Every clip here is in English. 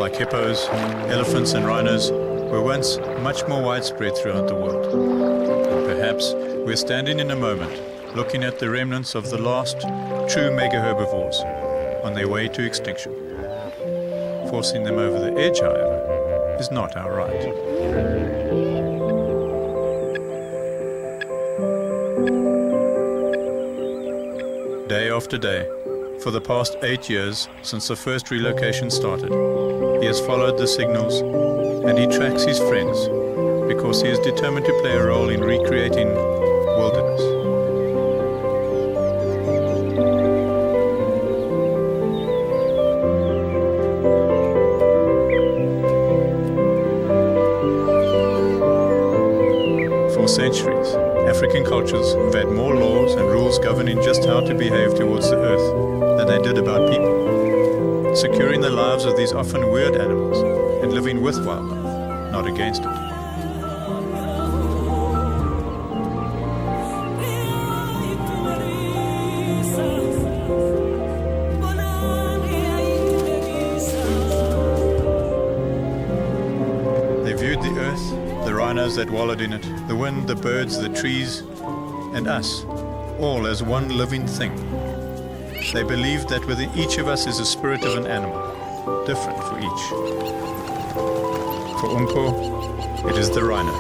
like hippos, elephants and rhinos, were once much more widespread throughout the world. And perhaps we're standing in a moment looking at the remnants of the last true mega-herbivores on their way to extinction. Forcing them over the edge, however, is not our right. Day after day, for the past 8 years since the first relocation started, he has followed the signals and he tracks his friends because he is determined to play a role in recreating wilderness. For centuries, African cultures have had more laws and rules governing just how to behave towards the earth than they did about people, securing the lives of these often weird animals and living with wildlife, not against it. They viewed the earth, the rhinos that wallowed in it, the wind, the birds, the trees, and us, all as one living thing. They believed that within each of us is a spirit of an animal, different for each. For Umpo, it is the rhino.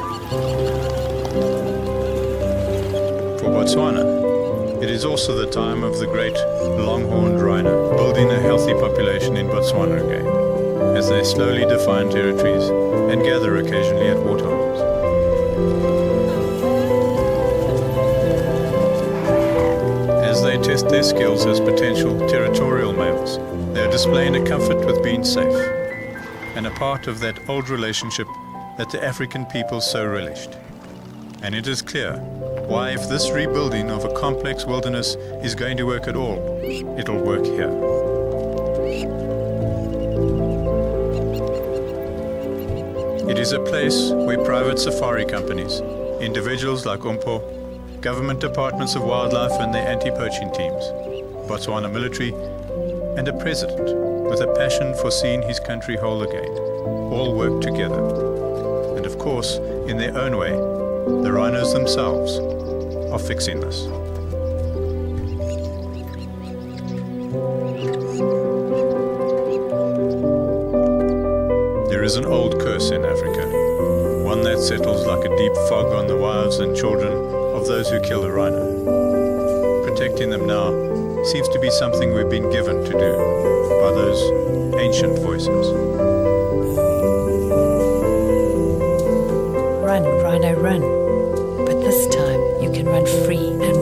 For Botswana, it is also the time of the great long-horned rhino, building a healthy population in Botswana again, as they slowly define territories and gather occasionally at waterholes. As they test their skills as potential territorial males, they are displaying a comfort with being safe, and a part of that old relationship that the African people so relished. And it is clear why, if this rebuilding of a complex wilderness is going to work at all, it'll work here. It is a place where private safari companies, individuals like Umpo, government departments of wildlife and their anti-poaching teams, Botswana military, and a president with a passion for seeing his country whole again, all work together. And of course, in their own way, the rhinos themselves are fixing this. There is an old curse in Africa, one that settles like a deep fog on the wives and children of those who kill the rhino. Protecting them now seems to be something we've been given to do by those ancient voices. Run, rhino, run. But this time you can run free and